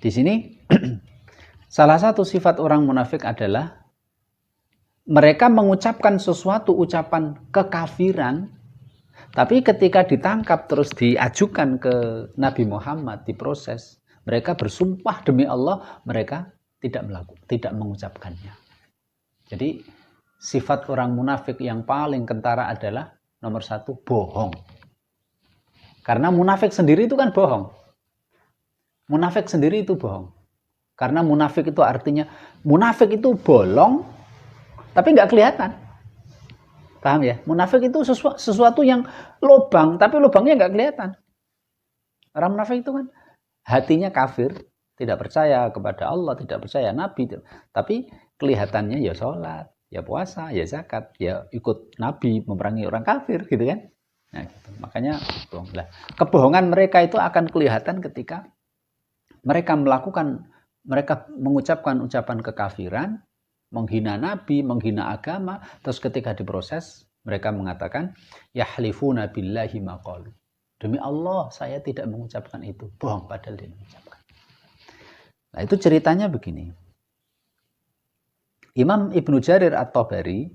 Di sini salah satu sifat orang munafik adalah mereka mengucapkan sesuatu ucapan kekafiran, tapi ketika ditangkap terus diajukan ke Nabi Muhammad, diproses, mereka bersumpah demi Allah mereka tidak mengucapkannya. Jadi sifat orang munafik yang paling kentara adalah nomor satu, bohong. Karena munafik sendiri itu kan bohong. Munafik sendiri itu bohong. Karena munafik itu artinya, munafik itu bolong, tapi nggak kelihatan. Paham ya? Munafik itu sesuatu yang lubang, tapi lubangnya nggak kelihatan. Orang munafik itu kan hatinya kafir, tidak percaya kepada Allah, tidak percaya Nabi, tapi kelihatannya ya sholat, ya puasa, ya zakat, ya ikut Nabi memerangi orang kafir, gitu kan? Nah, gitu. Makanya bohong. Kebohongan mereka itu akan kelihatan ketika mereka mengucapkan ucapan kekafiran, menghina Nabi, menghina agama, terus ketika diproses mereka mengatakan yahlifuna billahi ma qalu. Demi Allah saya tidak mengucapkan itu. Bohong padahal dia mengucapkan. Nah, itu ceritanya begini. Imam Ibnu Jarir At-Tabari,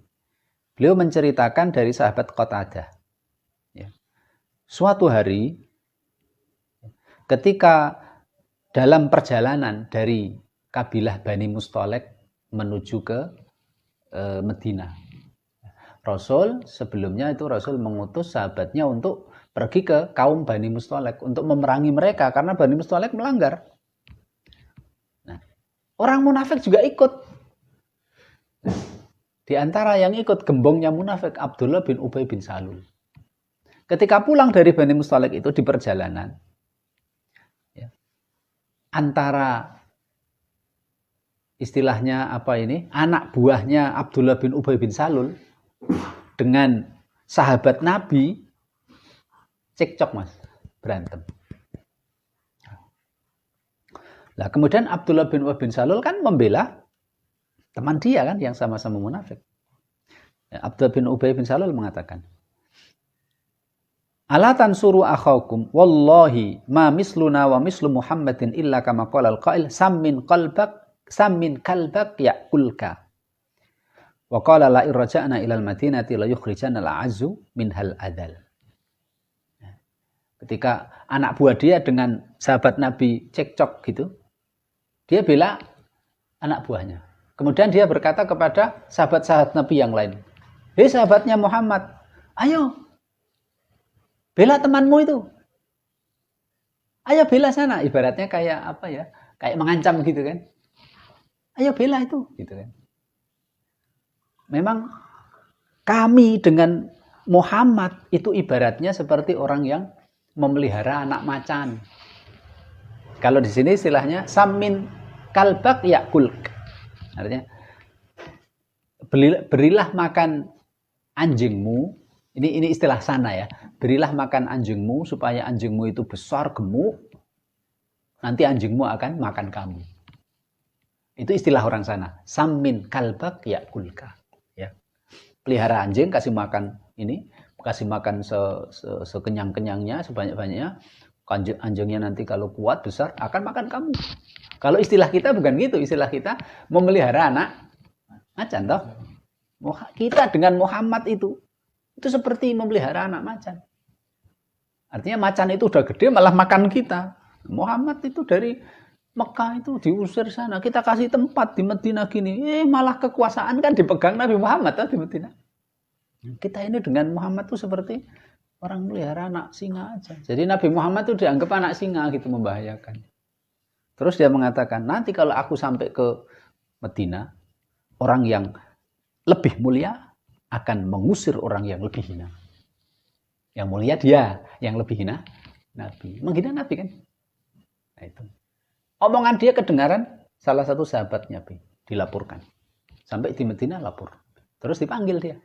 beliau menceritakan dari sahabat Qatadah. Ya. Suatu hari ketika dalam perjalanan dari kabilah Bani Mustalik menuju ke Madinah, Rasul sebelumnya itu Rasul mengutus sahabatnya untuk pergi ke kaum Bani Mustalik untuk memerangi mereka karena Bani Mustalik melanggar. Nah, orang munafik juga ikut. Di antara yang ikut gembongnya munafik Abdullah bin Ubay bin Salul. Ketika pulang dari Bani Mustalik itu di perjalanan, ya, antara istilahnya anak buahnya Abdullah bin Ubay bin Salul dengan sahabat Nabi cekcok, Mas, berantem. Nah, kemudian Abdullah bin Ubay bin Salul kan membela teman dia kan yang sama-sama munafik. Ya, Abdullah bin Ubay bin Salul mengatakan, "Ala tansuru akhaukum wallahi ma misluna wa mislu Muhammadin illa kama qala al-qail sammin kalbak ya'kulka." Wa qala la irja'na ila al-madinati la yukhrijanna al-'azzu minhal adal. Ketika anak buah dia dengan sahabat Nabi cekcok gitu, dia bela anak buahnya. Kemudian dia berkata kepada sahabat-sahabat Nabi yang lain, "Hei sahabatnya Muhammad, ayo bela temanmu itu. Ayo bela sana." Ibaratnya kayak kayak mengancam gitu kan. Ayo bela itu, gitu kan. Memang kami dengan Muhammad itu ibaratnya seperti orang yang memelihara anak macan. Kalau di sini istilahnya samin kalbak yakul. Artinya berilah makan anjingmu. Ini istilah sana ya. Berilah makan anjingmu supaya anjingmu itu besar gemuk. Nanti anjingmu akan makan kamu. Itu istilah orang sana. Samin kalbak yakulka. Ya. Pelihara anjing, kasih makan kasih makan sekenyang-kenyangnya, sebanyak-banyaknya. Anjingnya nanti kalau kuat besar akan makan kamu. Kalau istilah kita bukan gitu, istilah kita memelihara anak macan toh. Kita dengan Muhammad itu seperti memelihara anak macan. Artinya macan itu udah gede malah makan kita. Muhammad itu dari Mekah itu diusir sana, kita kasih tempat di Madinah gini, malah kekuasaan kan dipegang Nabi Muhammad toh di Madinah. Kita ini dengan Muhammad itu seperti orang melihara anak singa aja. Jadi Nabi Muhammad itu dianggap anak singa gitu, membahayakan. Terus dia mengatakan, nanti kalau aku sampai ke Madinah, orang yang lebih mulia akan mengusir orang yang lebih hina. Yang mulia dia, yang lebih hina Nabi. Menghina Nabi kan? Nah itu. Omongan dia kedengaran salah satu sahabat Nabi, dilaporkan. Sampai di Madinah lapor. Terus dipanggil dia.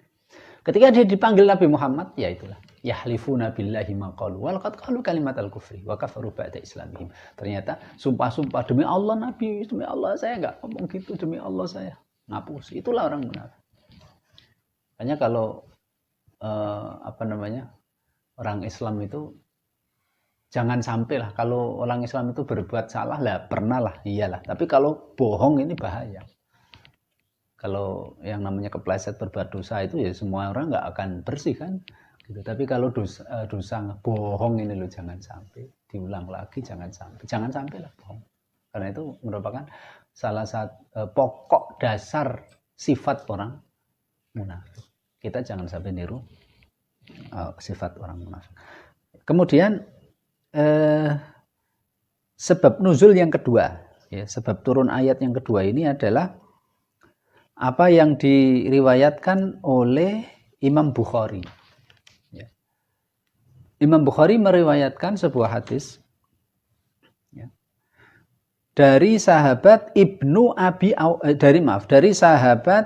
Ketika dia dipanggil Nabi Muhammad, ya itulah. Yahlifuna billahi ma qalu wa laqad qalu kalimatal kufri wa kafaru ba'da islamihim. Ternyata sumpah-sumpah demi Allah Nabi, demi Allah saya enggak ngomong gitu, demi Allah saya ngapus. Itulah orang munafik. Makanya kalau orang Islam itu Jangan sampai lah kalau orang Islam itu berbuat salah lah, pernah lah, iyalah. Tapi kalau bohong ini bahaya. Kalau yang namanya kepleset berbuat dosa itu ya semua orang nggak akan bersih kan. Gitu. Tapi kalau dosa bohong ini loh jangan sampai diulang lagi, jangan sampai lah bohong. Karena itu merupakan salah satu pokok dasar sifat orang munafik. Kita jangan sampai niru sifat orang munafik. Kemudian sebab nuzul yang kedua, ya, sebab turun ayat yang kedua ini adalah apa yang diriwayatkan oleh Imam Bukhari. Ya. Imam Bukhari meriwayatkan sebuah hadis ya, dari sahabat dari sahabat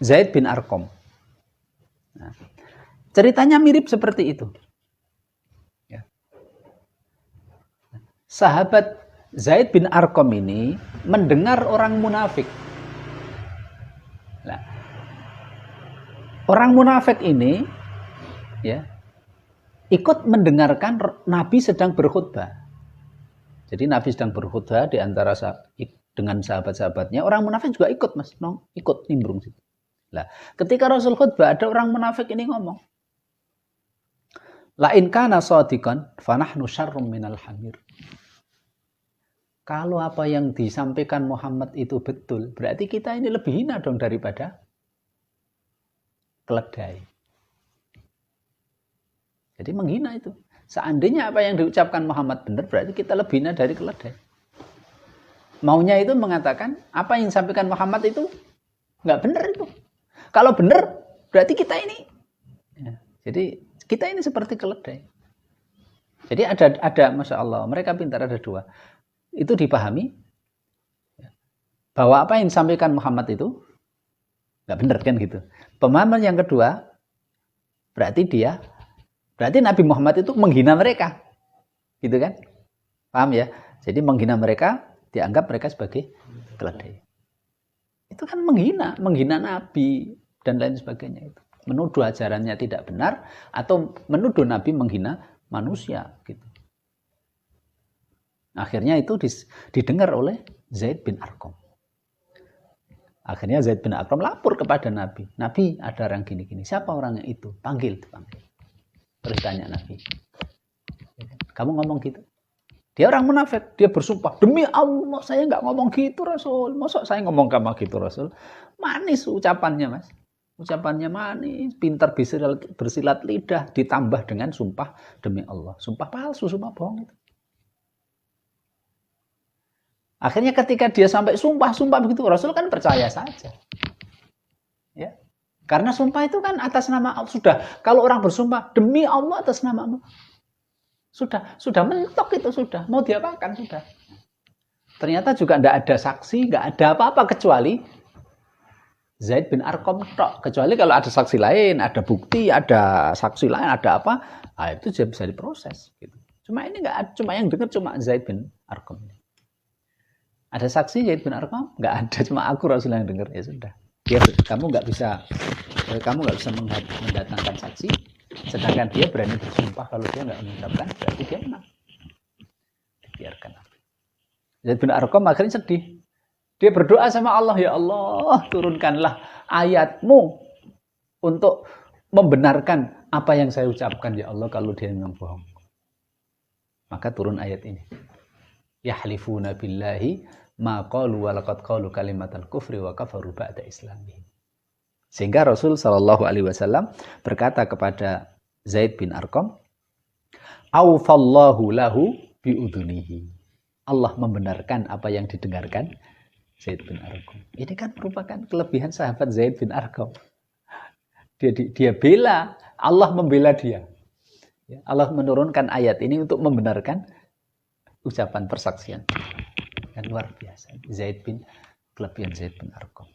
Zaid bin Arqam. Nah, ceritanya mirip seperti itu. Sahabat Zaid bin Arqam ini mendengar orang munafik. Nah, orang munafik ini ya ikut mendengarkan Nabi sedang berkhutbah. Jadi Nabi sedang berkhutbah di antara dengan sahabat-sahabatnya, orang munafik juga ikut, Mas. Ikut nimbrung situ. Nah, ketika Rasul khutbah ada orang munafik ini ngomong, la in kana shadiqan fa nahnu syarrum minal hamir. Kalau apa yang disampaikan Muhammad itu betul, berarti kita ini lebih hina dong daripada keledai. Jadi menghina itu. Seandainya apa yang diucapkan Muhammad benar, berarti kita lebih hina dari keledai. Maunya itu mengatakan apa yang disampaikan Muhammad itu nggak benar itu. Kalau benar, berarti kita ini. Ya, jadi kita ini seperti keledai. Jadi ada Masya Allah, mereka pintar, ada dua. Itu dipahami bahwa apa yang disampaikan Muhammad itu nggak benar kan gitu. Pemahaman yang kedua berarti Nabi Muhammad itu menghina mereka, gitu kan? Paham ya? Jadi menghina mereka dianggap mereka sebagai keledai. Itu kan menghina Nabi dan lain sebagainya itu. Menuduh ajarannya tidak benar atau menuduh Nabi menghina manusia gitu. Akhirnya itu didengar oleh Zaid bin Arqam. Akhirnya Zaid bin Arqam lapor kepada Nabi. Nabi, ada orang gini-gini. Siapa orangnya itu? Panggil. Terus tanya Nabi. Kamu ngomong gitu? Dia orang munafik. Dia bersumpah. Demi Allah, saya nggak ngomong gitu, Rasul. Masa saya ngomong sama gitu, Rasul? Manis ucapannya, Mas. Ucapannya manis. Pintar bersilat lidah. Ditambah dengan sumpah demi Allah. Sumpah palsu, sumpah bohong itu. Akhirnya ketika dia sampai sumpah begitu, Rasul kan percaya saja. Ya. Karena sumpah itu kan atas nama Allah. Sudah, kalau orang bersumpah demi Allah atas nama Allah. Sudah mentok itu sudah. Mau diapakan sudah. Ternyata juga tidak ada saksi, nggak ada apa-apa kecuali Zaid bin Arqam tok. Kecuali kalau ada saksi lain, ada bukti, ada saksi lain, ada apa, nah, itu bisa diproses gitu. Cuma ini nggak, cuma yang dengar cuma Zaid bin Arqam. Ada saksi Zaid bin Arqam? Nggak ada, cuma aku Rasul yang dengar. Ya sudah. Kamu nggak bisa mendatangkan saksi, sedangkan dia berani bersumpah kalau dia nggak mengucapkan, berarti dia menang. Dibiarkan. Zaid bin Arqam akhirnya sedih. Dia berdoa sama Allah, ya Allah, turunkanlah ayat-Mu untuk membenarkan apa yang saya ucapkan, ya Allah, kalau dia memang bohong. Maka turun ayat ini. Yahlifuna billahi ma qalu wa laqad qalu kalimatal kufri wa kafaru ba'da islamihim. Sehingga Rasul sallallahu alaihi wasallam berkata kepada Zaid bin Arqam, "Aufallahu lahu biudunihi." Allah membenarkan apa yang didengarkan Zaid bin Arqam. Ini kan merupakan kelebihan sahabat Zaid bin Arqam. Dia bela, Allah membela dia. Allah menurunkan ayat ini untuk membenarkan ucapan persaksian. Kan luar biasa. Kelebihan Zaid bin Arqam.